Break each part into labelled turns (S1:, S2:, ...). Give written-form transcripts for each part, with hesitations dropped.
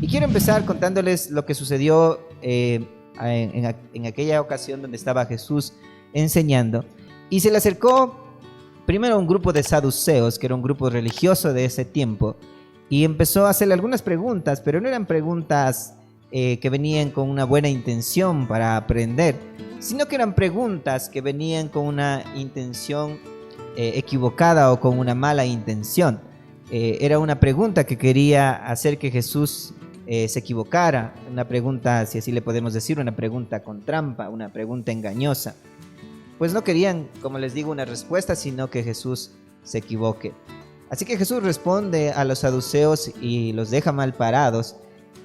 S1: Y quiero empezar contándoles lo que sucedió en aquella ocasión donde estaba Jesús enseñando. Y se le acercó primero un grupo de saduceos, que era un grupo religioso de ese tiempo, y empezó a hacerle algunas preguntas, pero no eran preguntas que venían con una buena intención para aprender, sino que eran preguntas que venían con una intención equivocada o con una mala intención. Era una pregunta que quería hacer que Jesús se equivocara, una pregunta, si así le podemos decir, una pregunta con trampa, una pregunta engañosa. Pues no querían, como les digo, una respuesta, sino que Jesús se equivoque. Así que Jesús responde a los saduceos y los deja mal parados,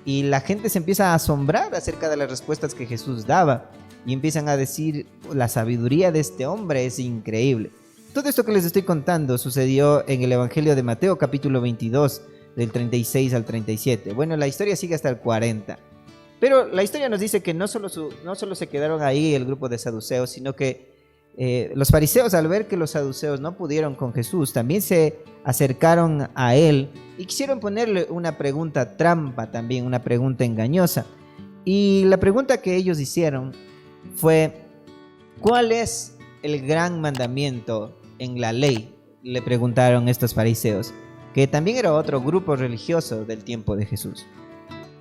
S1: y la gente se empieza a asombrar acerca de las respuestas que Jesús daba, y empiezan a decir: la sabiduría de este hombre es increíble. Todo esto que les estoy contando sucedió en el Evangelio de Mateo, capítulo 22, del 36 al 37. Bueno, la historia sigue hasta el 40. Pero la historia nos dice que no solo se quedaron ahí el grupo de saduceos, sino que los fariseos, al ver que los saduceos no pudieron con Jesús, también se acercaron a él y quisieron ponerle una pregunta trampa también, una pregunta engañosa. Y la pregunta que ellos hicieron fue: ¿cuál es el gran mandamiento en la ley? Le preguntaron estos fariseos, que también era otro grupo religioso del tiempo de Jesús.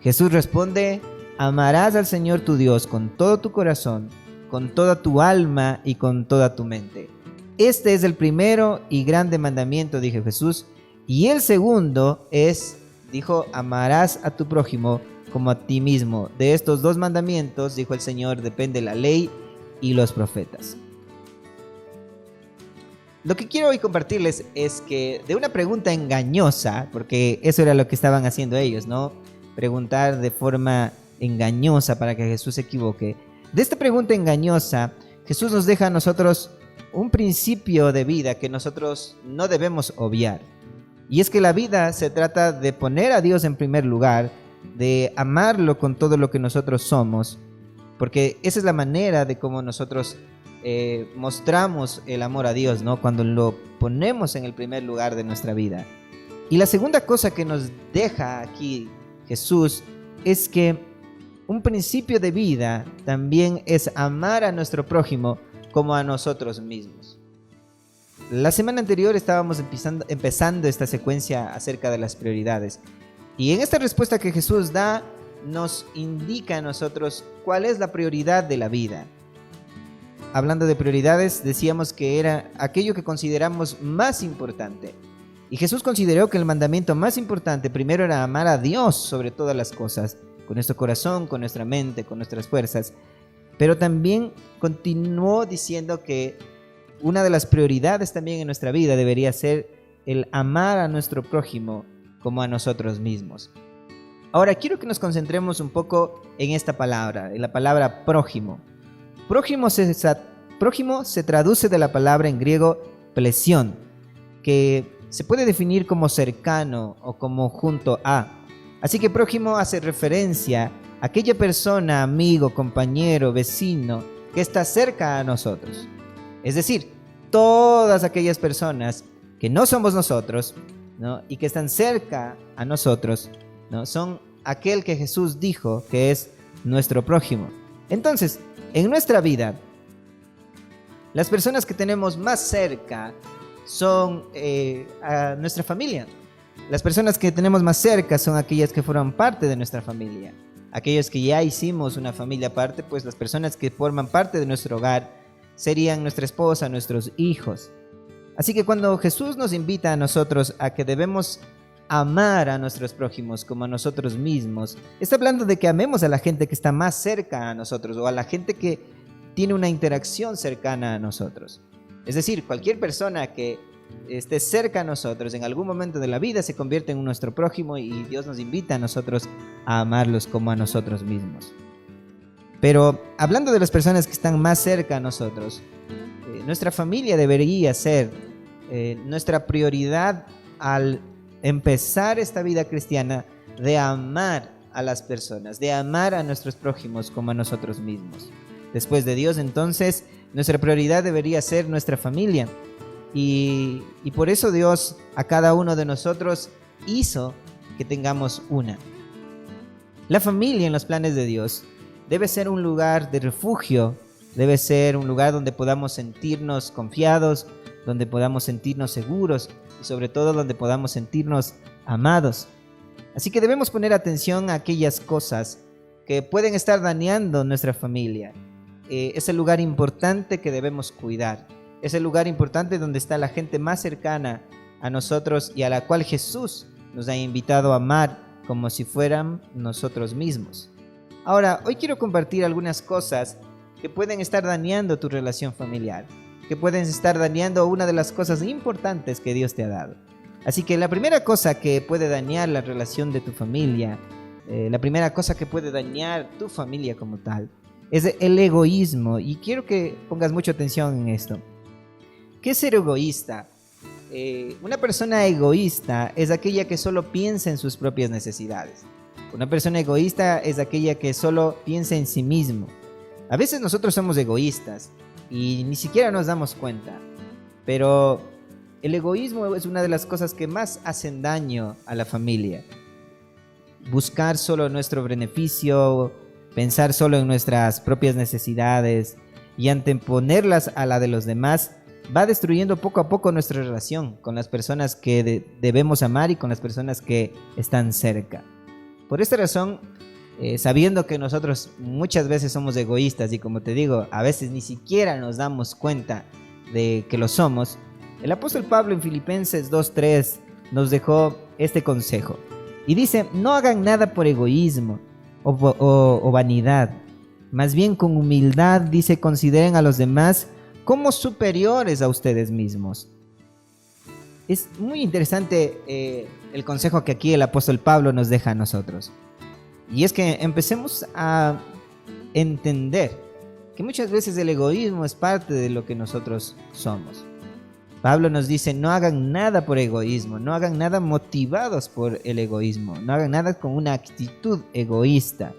S1: Jesús responde: amarás al Señor tu Dios con todo tu corazón, con toda tu alma y con toda tu mente. Este es el primero y grande mandamiento, dijo Jesús. Y el segundo es, dijo, amarás a tu prójimo como a ti mismo. De estos dos mandamientos, dijo el Señor, depende la ley y los profetas. Lo que quiero hoy compartirles es que de una pregunta engañosa, porque eso era lo que estaban haciendo ellos, ¿no? Preguntar de forma engañosa para que Jesús se equivoque. De esta pregunta engañosa, Jesús nos deja a nosotros un principio de vida que nosotros no debemos obviar. Y es que la vida se trata de poner a Dios en primer lugar, de amarlo con todo lo que nosotros somos, porque esa es la manera de cómo nosotros mostramos el amor a Dios, ¿no? Cuando lo ponemos en el primer lugar de nuestra vida. Y la segunda cosa que nos deja aquí Jesús es que un principio de vida también es amar a nuestro prójimo como a nosotros mismos. La semana anterior estábamos empezando esta secuencia acerca de las prioridades. Y en esta respuesta que Jesús da, nos indica a nosotros cuál es la prioridad de la vida. Hablando de prioridades, decíamos que era aquello que consideramos más importante. Y Jesús consideró que el mandamiento más importante primero era amar a Dios sobre todas las cosas, con nuestro corazón, con nuestra mente, con nuestras fuerzas. Pero también continuó diciendo que una de las prioridades también en nuestra vida debería ser el amar a nuestro prójimo como a nosotros mismos. Ahora quiero que nos concentremos un poco en esta palabra, en la palabra prójimo. Prójimo se traduce de la palabra en griego plesión, que se puede definir como cercano o como junto a. Así que prójimo hace referencia a aquella persona, amigo, compañero, vecino, que está cerca a nosotros. Es decir, todas aquellas personas que no somos nosotros, ¿no? Y que están cerca a nosotros, ¿no? Son aquel que Jesús dijo que es nuestro prójimo. Entonces, en nuestra vida, las personas que tenemos más cerca son a nuestra familia. Las personas que tenemos más cerca son aquellas que forman parte de nuestra familia. Aquellos que ya hicimos una familia aparte, pues las personas que forman parte de nuestro hogar serían nuestra esposa, nuestros hijos. Así que cuando Jesús nos invita a nosotros a que debemos amar a nuestros prójimos como a nosotros mismos, está hablando de que amemos a la gente que está más cerca a nosotros o a la gente que tiene una interacción cercana a nosotros. Es decir, cualquier persona que esté cerca a nosotros en algún momento de la vida se convierte en nuestro prójimo y Dios nos invita a nosotros a amarlos como a nosotros mismos. Pero hablando de las personas que están más cerca a nosotros, nuestra familia debería ser nuestra prioridad al empezar esta vida cristiana, de amar a las personas, de amar a nuestros prójimos como a nosotros mismos. Después de Dios, entonces, nuestra prioridad debería ser nuestra familia. Y por eso Dios a cada uno de nosotros hizo que tengamos una. La familia en los planes de Dios debe ser un lugar de refugio, debe ser un lugar donde podamos sentirnos confiados, donde podamos sentirnos seguros y sobre todo donde podamos sentirnos amados. Así que debemos poner atención a aquellas cosas que pueden estar dañando nuestra familia. Es el lugar importante que debemos cuidar. Es el lugar importante donde está la gente más cercana a nosotros y a la cual Jesús nos ha invitado a amar como si fueran nosotros mismos. Ahora, hoy quiero compartir algunas cosas que pueden estar dañando tu relación familiar, que pueden estar dañando una de las cosas importantes que Dios te ha dado. Así que la primera cosa que puede dañar la relación de tu familia, la primera cosa que puede dañar tu familia como tal, es el egoísmo. Y quiero que pongas mucha atención en esto. ¿Qué es ser egoísta? Una persona egoísta es aquella que solo piensa en sus propias necesidades. Una persona egoísta es aquella que solo piensa en sí mismo. A veces nosotros somos egoístas y ni siquiera nos damos cuenta, pero el egoísmo es una de las cosas que más hacen daño a la familia. Buscar solo nuestro beneficio, pensar solo en nuestras propias necesidades y anteponerlas a la de los demás va destruyendo poco a poco nuestra relación con las personas que debemos amar y con las personas que están cerca. Por esta razón, sabiendo que nosotros muchas veces somos egoístas y como te digo, a veces ni siquiera nos damos cuenta de que lo somos, el apóstol Pablo en Filipenses 2:3 nos dejó este consejo y dice: no hagan nada por egoísmo o vanidad, más bien con humildad, dice, consideren a los demás como superiores a ustedes mismos. Es muy interesante el consejo que aquí el apóstol Pablo nos deja a nosotros. Y es que empecemos a entender que muchas veces el egoísmo es parte de lo que nosotros somos. Pablo nos dice: no hagan nada por egoísmo, no hagan nada motivados por el egoísmo, no hagan nada con una actitud egoísta.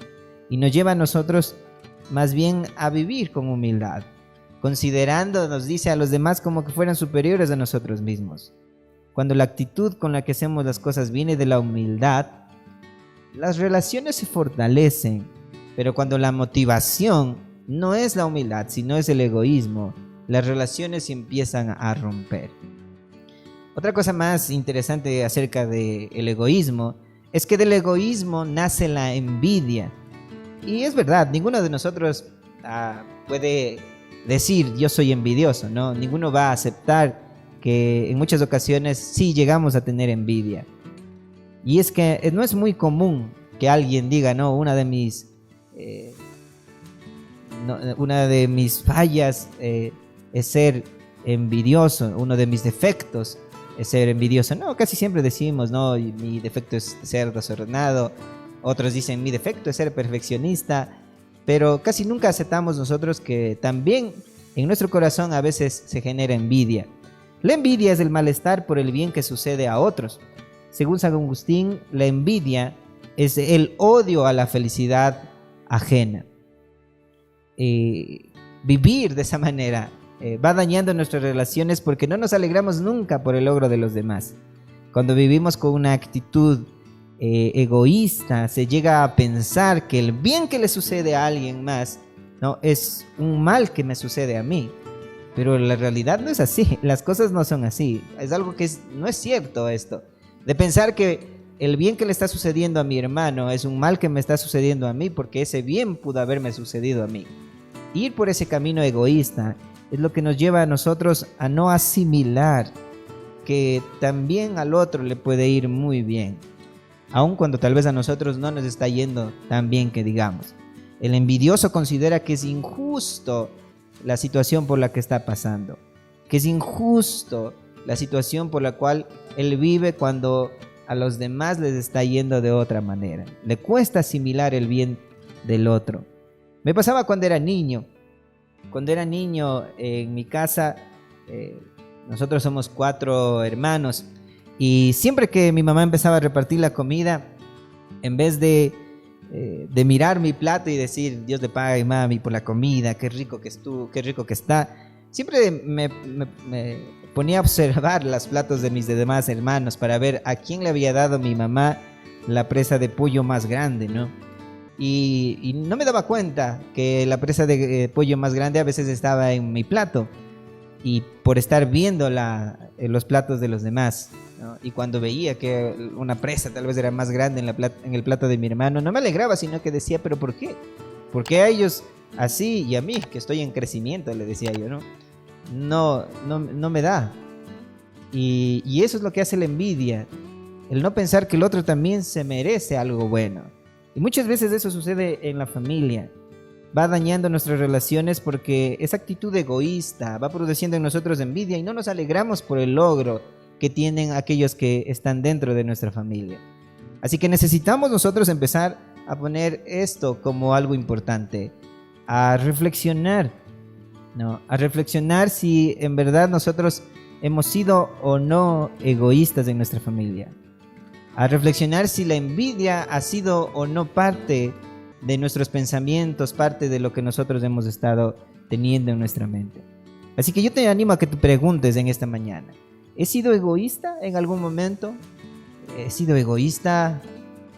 S1: Y nos lleva a nosotros más bien a vivir con humildad, considerando, nos dice, a los demás como que fueran superiores a nosotros mismos. Cuando la actitud con la que hacemos las cosas viene de la humildad, las relaciones se fortalecen, pero cuando la motivación no es la humildad, sino es el egoísmo, las relaciones se empiezan a romper. Otra cosa más interesante acerca del egoísmo es que del egoísmo nace la envidia. Y es verdad, ninguno de nosotros puede decir yo soy envidioso, ¿no? Ninguno va a aceptar que en muchas ocasiones sí llegamos a tener envidia. Y es que no es muy común que alguien diga, no, una de mis fallas es ser envidioso, uno de mis defectos es ser envidioso. No, casi siempre decimos, no, mi defecto es ser desordenado. Otros dicen, mi defecto es ser perfeccionista. Pero casi nunca aceptamos nosotros que también en nuestro corazón a veces se genera envidia. La envidia es el malestar por el bien que sucede a otros. Según San Agustín, la envidia es el odio a la felicidad ajena. Vivir de esa manera va dañando nuestras relaciones porque no nos alegramos nunca por el logro de los demás. Cuando vivimos con una actitud egoísta, se llega a pensar que el bien que le sucede a alguien más, ¿no?, es un mal que me sucede a mí. Pero la realidad no es así, las cosas no son así. Es algo que no es cierto esto. De pensar que el bien que le está sucediendo a mi hermano es un mal que me está sucediendo a mí porque ese bien pudo haberme sucedido a mí. Ir por ese camino egoísta es lo que nos lleva a nosotros a no asimilar que también al otro le puede ir muy bien, aun cuando tal vez a nosotros no nos está yendo tan bien que digamos. El envidioso considera que es injusto la situación por la que está pasando, que es injusto la situación por la cual él vive cuando a los demás les está yendo de otra manera. Le cuesta asimilar el bien del otro. Me pasaba cuando era niño. Cuando era niño en mi casa, nosotros somos 4 hermanos y siempre que mi mamá empezaba a repartir la comida, en vez de mirar mi plato y decir Dios le pague mami por la comida, qué rico que estuvo, qué rico que está, siempre me ponía a observar los platos de mis demás hermanos para ver a quién le había dado mi mamá la presa de pollo más grande, ¿no? y no me daba cuenta que la presa de pollo más grande a veces estaba en mi plato, y por estar viendo los platos de los demás, ¿no? Y cuando veía que una presa tal vez era más grande en el plato de mi hermano, no me alegraba, sino que decía, pero ¿por qué? ¿Por qué a ellos así y a mí, que estoy en crecimiento? Le decía yo, ¿no? No me da. Y eso es lo que hace la envidia, el no pensar que el otro también se merece algo bueno. Y muchas veces eso sucede en la familia. Va dañando nuestras relaciones porque esa actitud egoísta va produciendo en nosotros envidia y no nos alegramos por el logro que tienen aquellos que están dentro de nuestra familia. Así que necesitamos nosotros empezar a poner esto como algo importante, a reflexionar, ¿no? A reflexionar si en verdad nosotros hemos sido o no egoístas en nuestra familia. A reflexionar si la envidia ha sido o no parte de nuestros pensamientos, parte de lo que nosotros hemos estado teniendo en nuestra mente. Así que yo te animo a que te preguntes en esta mañana, ¿he sido egoísta en algún momento? ¿He sido egoísta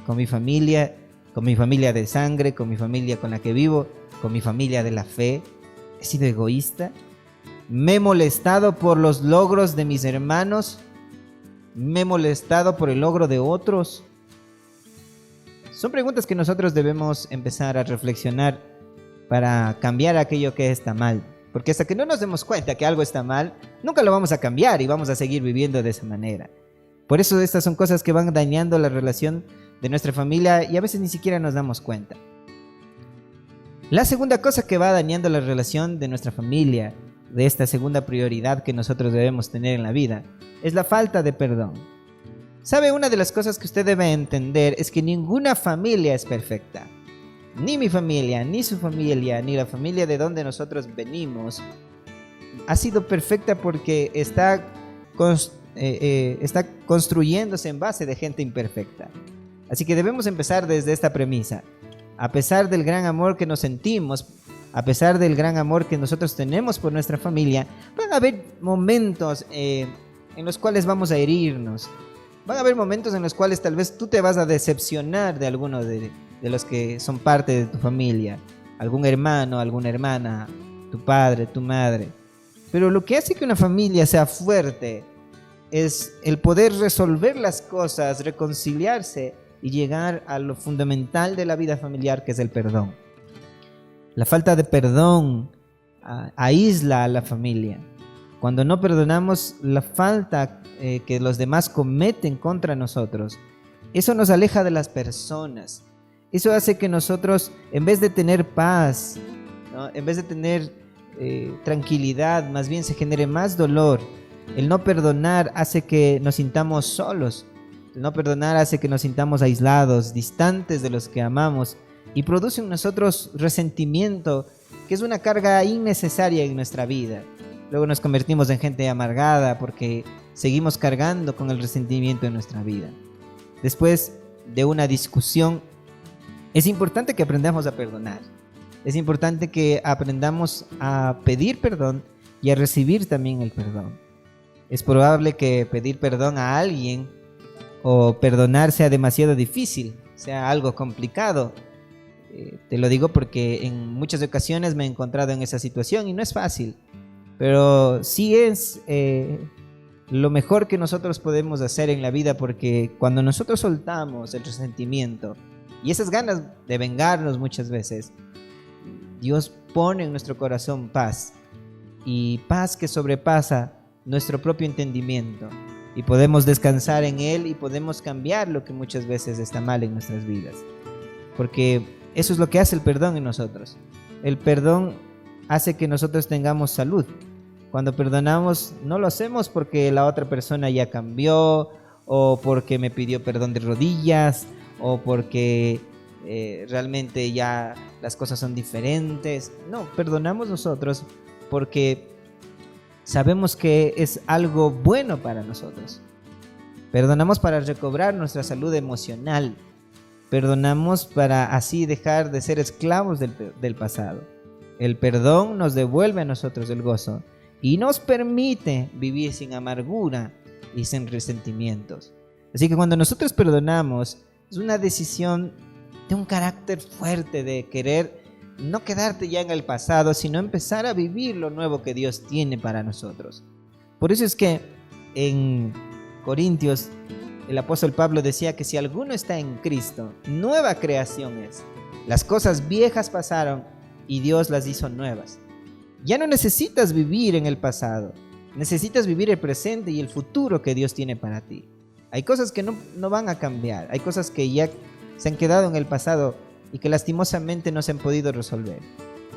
S1: con mi familia de sangre, con mi familia con la que vivo, con mi familia de la fe? ¿He sido egoísta? ¿Me he molestado por los logros de mis hermanos? ¿Me he molestado por el logro de otros? Son preguntas que nosotros debemos empezar a reflexionar para cambiar aquello que está mal. Porque hasta que no nos demos cuenta que algo está mal, nunca lo vamos a cambiar y vamos a seguir viviendo de esa manera. Por eso estas son cosas que van dañando la relación de nuestra familia y a veces ni siquiera nos damos cuenta. La segunda cosa que va dañando la relación de nuestra familia, de esta segunda prioridad que nosotros debemos tener en la vida, es la falta de perdón. ¿Sabe? Una de las cosas que usted debe entender es que ninguna familia es perfecta. Ni mi familia, ni su familia, ni la familia de donde nosotros venimos ha sido perfecta porque está construyéndose en base de gente imperfecta. Así que debemos empezar desde esta premisa. A pesar del gran amor que nos sentimos, a pesar del gran amor que nosotros tenemos por nuestra familia, van a haber momentos en los cuales vamos a herirnos. Van a haber momentos en los cuales tal vez tú te vas a decepcionar de alguno de los que son parte de tu familia. Algún hermano, alguna hermana, tu padre, tu madre. Pero lo que hace que una familia sea fuerte es el poder resolver las cosas, reconciliarse y llegar a lo fundamental de la vida familiar, que es el perdón. La falta de perdón aísla a la familia. Cuando no perdonamos la falta que los demás cometen contra nosotros, eso nos aleja de las personas. Eso hace que nosotros, en vez de tener paz, ¿no? En vez de tener tranquilidad, más bien se genere más dolor. El no perdonar hace que nos sintamos solos. El no perdonar hace que nos sintamos aislados, distantes de los que amamos, y produce en nosotros resentimiento, que es una carga innecesaria en nuestra vida. Luego nos convertimos en gente amargada porque seguimos cargando con el resentimiento en nuestra vida. Después de una discusión, es importante que aprendamos a perdonar. Es importante que aprendamos a pedir perdón y a recibir también el perdón. Es probable que pedir perdón a alguien o perdonar sea demasiado difícil, sea algo complicado. Te lo digo porque en muchas ocasiones me he encontrado en esa situación y no es fácil. Pero sí es lo mejor que nosotros podemos hacer en la vida, porque cuando nosotros soltamos el resentimiento y esas ganas de vengarnos muchas veces, Dios pone en nuestro corazón paz, y paz que sobrepasa nuestro propio entendimiento, y podemos descansar en Él y podemos cambiar lo que muchas veces está mal en nuestras vidas, porque eso es lo que hace el perdón en nosotros. El perdón hace que nosotros tengamos salud. Cuando perdonamos, no lo hacemos porque la otra persona ya cambió, o porque me pidió perdón de rodillas, o porque realmente ya las cosas son diferentes. No, perdonamos nosotros porque sabemos que es algo bueno para nosotros. Perdonamos para recobrar nuestra salud emocional. Perdonamos para así dejar de ser esclavos del pasado. El perdón nos devuelve a nosotros el gozo y nos permite vivir sin amargura y sin resentimientos. Así que cuando nosotros perdonamos, es una decisión de un carácter fuerte, de querer no quedarte ya en el pasado, sino empezar a vivir lo nuevo que Dios tiene para nosotros. Por eso es que en Corintios el apóstol Pablo decía que si alguno está en Cristo, nueva creación es. Las cosas viejas pasaron y Dios las hizo nuevas. Ya no necesitas vivir en el pasado, necesitas vivir el presente y el futuro que Dios tiene para ti. Hay cosas que no van a cambiar, hay cosas que ya se han quedado en el pasado y que lastimosamente no se han podido resolver,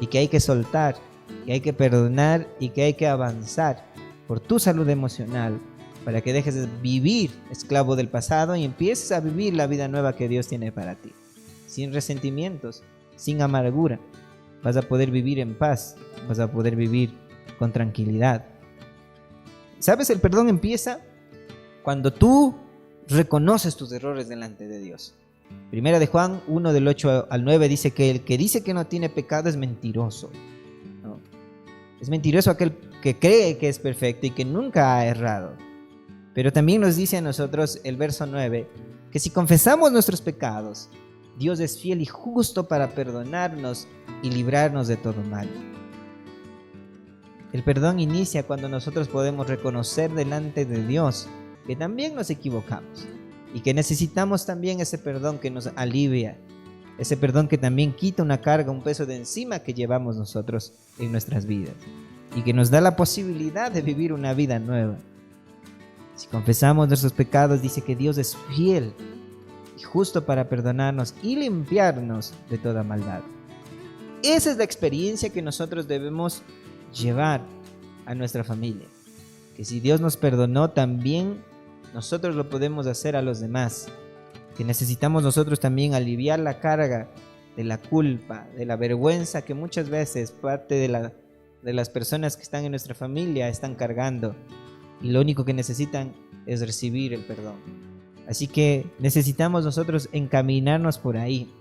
S1: y que hay que soltar, que hay que perdonar y que hay que avanzar por tu salud emocional para que dejes de vivir esclavo del pasado y empieces a vivir la vida nueva que Dios tiene para ti, sin resentimientos, sin amargura. Vas a poder vivir en paz, vas a poder vivir con tranquilidad. ¿Sabes? El perdón empieza cuando tú reconoces tus errores delante de Dios. Primera de Juan 1 del 8 al 9 dice que el que dice que no tiene pecado es mentiroso, ¿no? Es mentiroso aquel que cree que es perfecto y que nunca ha errado. Pero también nos dice a nosotros el verso 9 que si confesamos nuestros pecados, Dios es fiel y justo para perdonarnos y librarnos de todo mal. El perdón inicia cuando nosotros podemos reconocer delante de Dios que también nos equivocamos y que necesitamos también ese perdón que nos alivia, ese perdón que también quita una carga, un peso de encima que llevamos nosotros en nuestras vidas y que nos da la posibilidad de vivir una vida nueva. Si confesamos nuestros pecados, dice que Dios es fiel y justo para perdonarnos y limpiarnos de toda maldad. Esa es la experiencia que nosotros debemos llevar a nuestra familia. Que si Dios nos perdonó, también nosotros lo podemos hacer a los demás. Que necesitamos nosotros también aliviar la carga de la culpa, de la vergüenza que muchas veces parte de las personas que están en nuestra familia están cargando. Y lo único que necesitan es recibir el perdón. Así que necesitamos nosotros encaminarnos por ahí.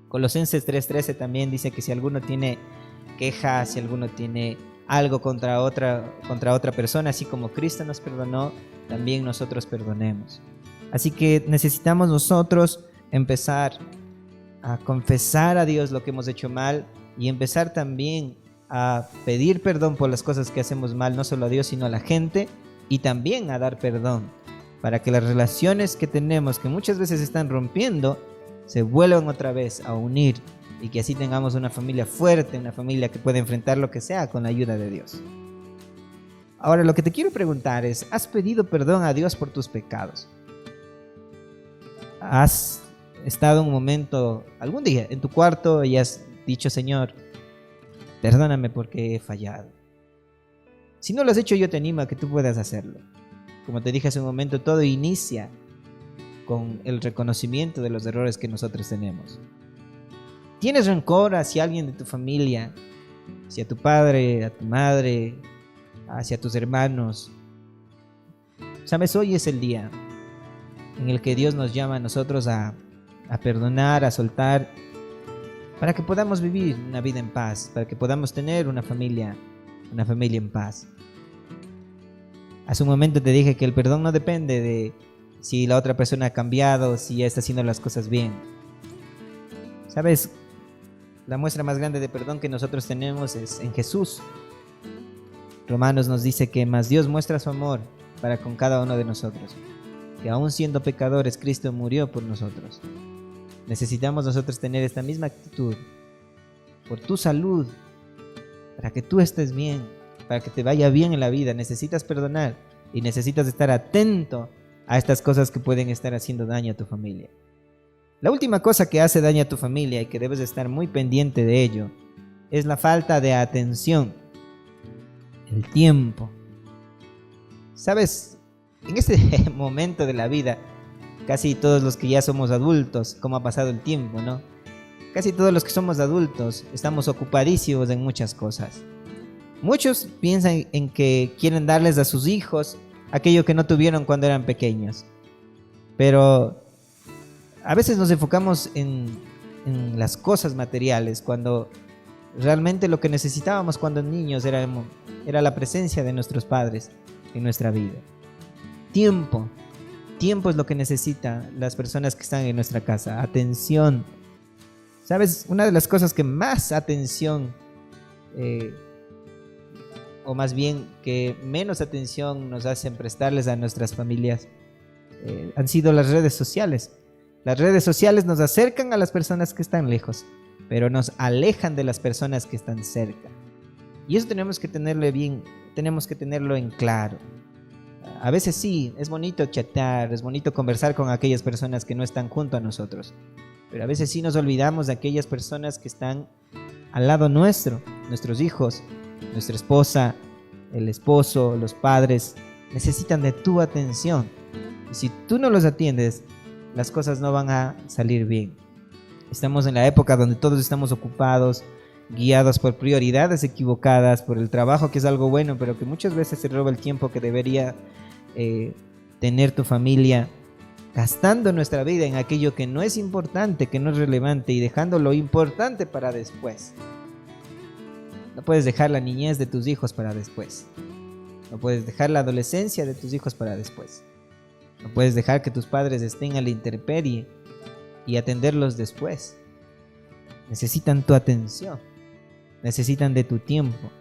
S1: Colosenses 3:13 también dice que si alguno tiene quejas, si alguno tiene algo contra otra persona, así como Cristo nos perdonó, también nosotros perdonemos. Así que necesitamos nosotros empezar a confesar a Dios lo que hemos hecho mal y empezar también a pedir perdón por las cosas que hacemos mal, no solo a Dios sino a la gente, y también a dar perdón para que las relaciones que tenemos, que muchas veces están rompiendo, se vuelvan otra vez a unir y que así tengamos una familia fuerte, una familia que pueda enfrentar lo que sea con la ayuda de Dios. Ahora, lo que te quiero preguntar es, ¿has pedido perdón a Dios por tus pecados? ¿Has estado un momento, algún día, en tu cuarto y has dicho, Señor, perdóname porque he fallado? Si no lo has hecho, yo te animo a que tú puedas hacerlo. Como te dije hace un momento, todo inicia con el reconocimiento de los errores que nosotros tenemos. ¿Tienes rencor hacia alguien de tu familia, hacia tu padre, a tu madre, hacia tus hermanos? Sabes, hoy es el día en el que Dios nos llama a nosotros a perdonar, a soltar, para que podamos vivir una vida en paz, para que podamos tener una familia en paz. Hace un momento te dije que el perdón no depende de si la otra persona ha cambiado, si ya está haciendo las cosas bien. ¿Sabes? La muestra más grande de perdón que nosotros tenemos es en Jesús. Romanos nos dice que más Dios muestra su amor para con cada uno de nosotros, que aún siendo pecadores, Cristo murió por nosotros. Necesitamos nosotros tener esta misma actitud por tu salud, para que tú estés bien, para que te vaya bien en la vida. Necesitas perdonar y necesitas estar atento a estas cosas que pueden estar haciendo daño a tu familia. La última cosa que hace daño a tu familia y que debes estar muy pendiente de ello es la falta de atención, el tiempo. Sabes, en este momento de la vida, casi todos los que ya somos adultos, ¿cómo ha pasado el tiempo, no? Casi todos los que somos adultos estamos ocupadísimos en muchas cosas. Muchos piensan en que quieren darles a sus hijos aquello que no tuvieron cuando eran pequeños. Pero a veces nos enfocamos en las cosas materiales, cuando realmente lo que necesitábamos cuando niños era la presencia de nuestros padres en nuestra vida. Tiempo es lo que necesitan las personas que están en nuestra casa. Atención, ¿Sabes? Una de las cosas que más atención, o más bien que menos atención nos hacen prestarles a nuestras familias, han sido las redes sociales. Las redes sociales nos acercan a las personas que están lejos, pero nos alejan de las personas que están cerca. Y eso tenemos que tenerlo en claro. A veces sí, es bonito chatear, es bonito conversar con aquellas personas que no están junto a nosotros, pero a veces sí nos olvidamos de aquellas personas que están al lado nuestro, nuestros hijos, nuestra esposa, el esposo, los padres, necesitan de tu atención. Y si tú no los atiendes, las cosas no van a salir bien. Estamos en la época donde todos estamos ocupados, guiados por prioridades equivocadas, por el trabajo, que es algo bueno, pero que muchas veces se roba el tiempo que debería tener tu familia, gastando nuestra vida en aquello que no es importante, que no es relevante, y dejando lo importante para después. No puedes dejar la niñez de tus hijos para después. No puedes dejar la adolescencia de tus hijos para después. No puedes dejar que tus padres estén a la intemperie y atenderlos después. Necesitan tu atención. Necesitan de tu tiempo.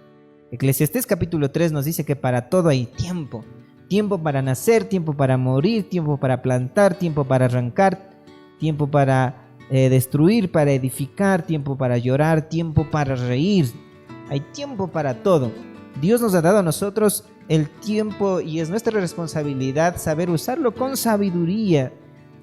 S1: Eclesiastés capítulo 3 nos dice que para todo hay tiempo. Tiempo para nacer, tiempo para morir, tiempo para plantar, tiempo para arrancar, tiempo para destruir, para edificar, tiempo para llorar, tiempo para reír. Hay tiempo para todo. Dios nos ha dado a nosotros el tiempo y es nuestra responsabilidad saber usarlo con sabiduría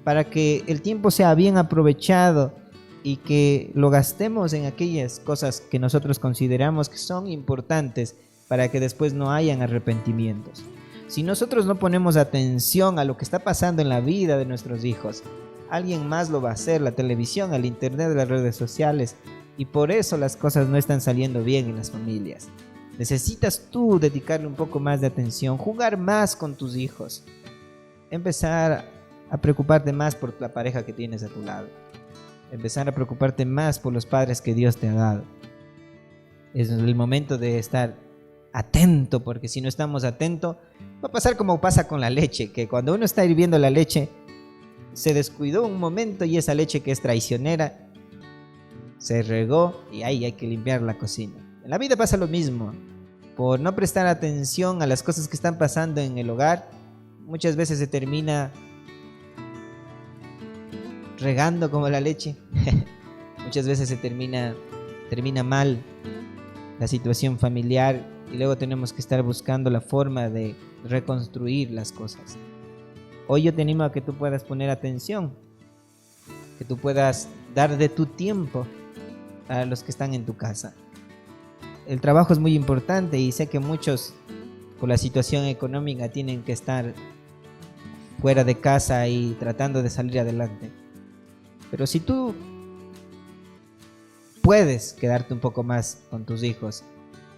S1: para que el tiempo sea bien aprovechado y que lo gastemos en aquellas cosas que nosotros consideramos que son importantes para que después no hayan arrepentimientos. Si nosotros no ponemos atención a lo que está pasando en la vida de nuestros hijos, alguien más lo va a hacer, la televisión, el internet, las redes sociales, y por eso las cosas no están saliendo bien en las familias. Necesitas tú dedicarle un poco más de atención, jugar más con tus hijos, empezar a preocuparte más por la pareja que tienes a tu lado, empezar a preocuparte más por los padres que Dios te ha dado. Es el momento de estar atento, porque si no estamos atentos, va a pasar como pasa con la leche, que cuando uno está hirviendo la leche, se descuidó un momento y esa leche que es traicionera se regó y ahí hay que limpiar la cocina. En la vida pasa lo mismo. Por no prestar atención a las cosas que están pasando en el hogar, muchas veces se termina regando como la leche. Muchas veces se termina mal la situación familiar y luego tenemos que estar buscando la forma de reconstruir las cosas. Hoy yo te animo a que tú puedas poner atención, que tú puedas dar de tu tiempo a los que están en tu casa. El trabajo es muy importante y sé que muchos por la situación económica tienen que estar fuera de casa y tratando de salir adelante. Pero si tú puedes quedarte un poco más con tus hijos,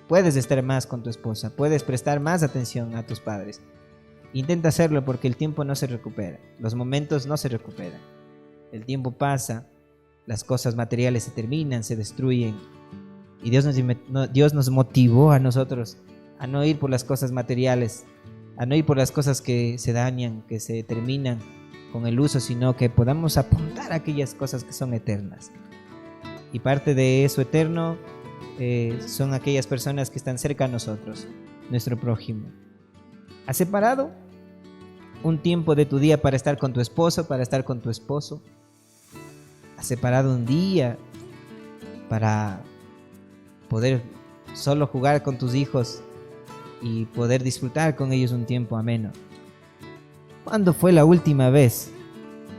S1: puedes estar más con tu esposa, puedes prestar más atención a tus padres, intenta hacerlo porque el tiempo no se recupera, los momentos no se recuperan. El tiempo pasa, las cosas materiales se terminan, se destruyen. Y Dios nos motivó a nosotros a no ir por las cosas materiales, a no ir por las cosas que se dañan, que se terminan con el uso, sino que podamos apuntar a aquellas cosas que son eternas. Y parte de eso eterno son aquellas personas que están cerca a nosotros, nuestro prójimo. ¿Has separado un tiempo de tu día para estar con tu esposo, para estar con tu esposo? ¿Has separado un día para poder solo jugar con tus hijos y poder disfrutar con ellos un tiempo ameno? ¿Cuándo fue la última vez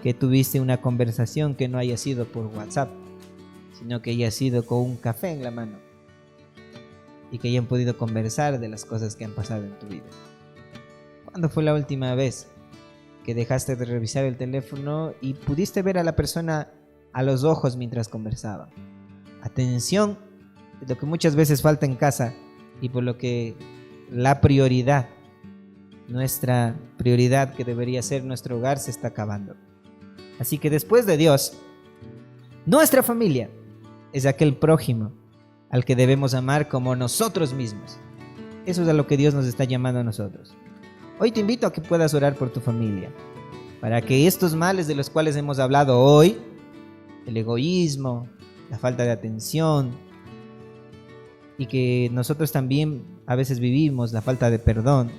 S1: que tuviste una conversación que no haya sido por WhatsApp, sino que haya sido con un café en la mano y que hayan podido conversar de las cosas que han pasado en tu vida? ¿Cuándo fue la última vez que dejaste de revisar el teléfono y pudiste ver a la persona a los ojos mientras conversaban? Atención es lo que muchas veces falta en casa y por lo que la prioridad, nuestra prioridad que debería ser nuestro hogar, se está acabando. Así que después de Dios, nuestra familia es aquel prójimo al que debemos amar como nosotros mismos. Eso es a lo que Dios nos está llamando a nosotros. Hoy te invito a que puedas orar por tu familia, para que estos males de los cuales hemos hablado hoy, el egoísmo, la falta de atención, y que nosotros también a veces vivimos la falta de perdón.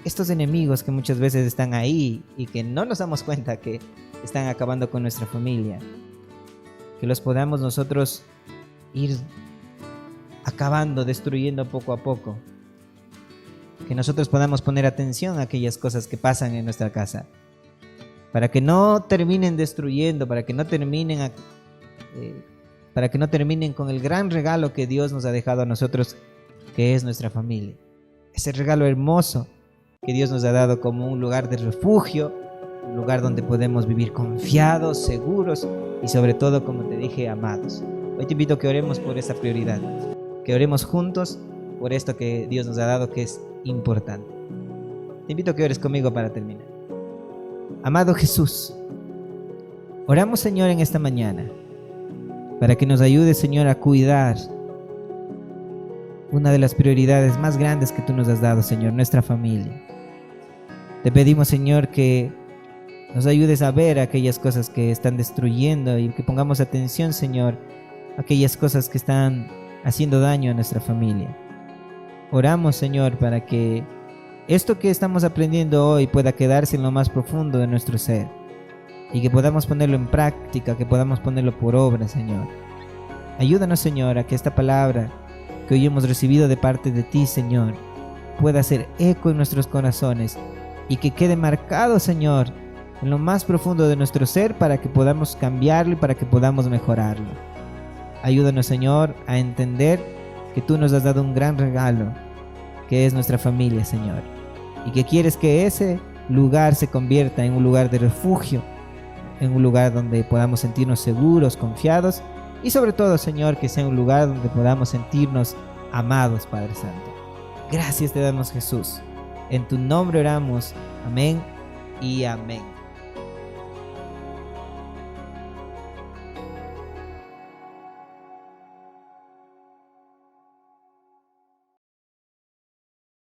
S1: Estos enemigos que muchas veces están ahí y que no nos damos cuenta que están acabando con nuestra familia, que los podamos nosotros ir acabando, destruyendo poco a poco. Que nosotros podamos poner atención a aquellas cosas que pasan en nuestra casa, para que no terminen destruyendo, para que no terminen con el gran regalo que Dios nos ha dejado a nosotros, que es nuestra familia. Ese regalo hermoso que Dios nos ha dado como un lugar de refugio, un lugar donde podemos vivir confiados, seguros y sobre todo, como te dije, amados. Hoy te invito a que oremos por esa prioridad, que oremos juntos por esto que Dios nos ha dado, que es importante. Te invito a que ores conmigo para terminar. Amado Jesús, oramos, Señor, en esta mañana para que nos ayude, Señor, a cuidar una de las prioridades más grandes que tú nos has dado, Señor, nuestra familia. Te pedimos, Señor, que nos ayudes a ver aquellas cosas que están destruyendo y que pongamos atención, Señor, a aquellas cosas que están haciendo daño a nuestra familia. Oramos, Señor, para que esto que estamos aprendiendo hoy pueda quedarse en lo más profundo de nuestro ser y que podamos ponerlo en práctica, que podamos ponerlo por obra, Señor. Ayúdanos, Señor, a que esta palabra que hoy hemos recibido de parte de ti, Señor, pueda hacer eco en nuestros corazones y que quede marcado, Señor, en lo más profundo de nuestro ser para que podamos cambiarlo y para que podamos mejorarlo. Ayúdanos, Señor, a entender que tú nos has dado un gran regalo, que es nuestra familia, Señor, y que quieres que ese lugar se convierta en un lugar de refugio, en un lugar donde podamos sentirnos seguros, confiados y sobre todo, Señor, que sea un lugar donde podamos sentirnos amados, Padre Santo. Gracias te damos, Jesús. En tu nombre oramos. Amén y amén.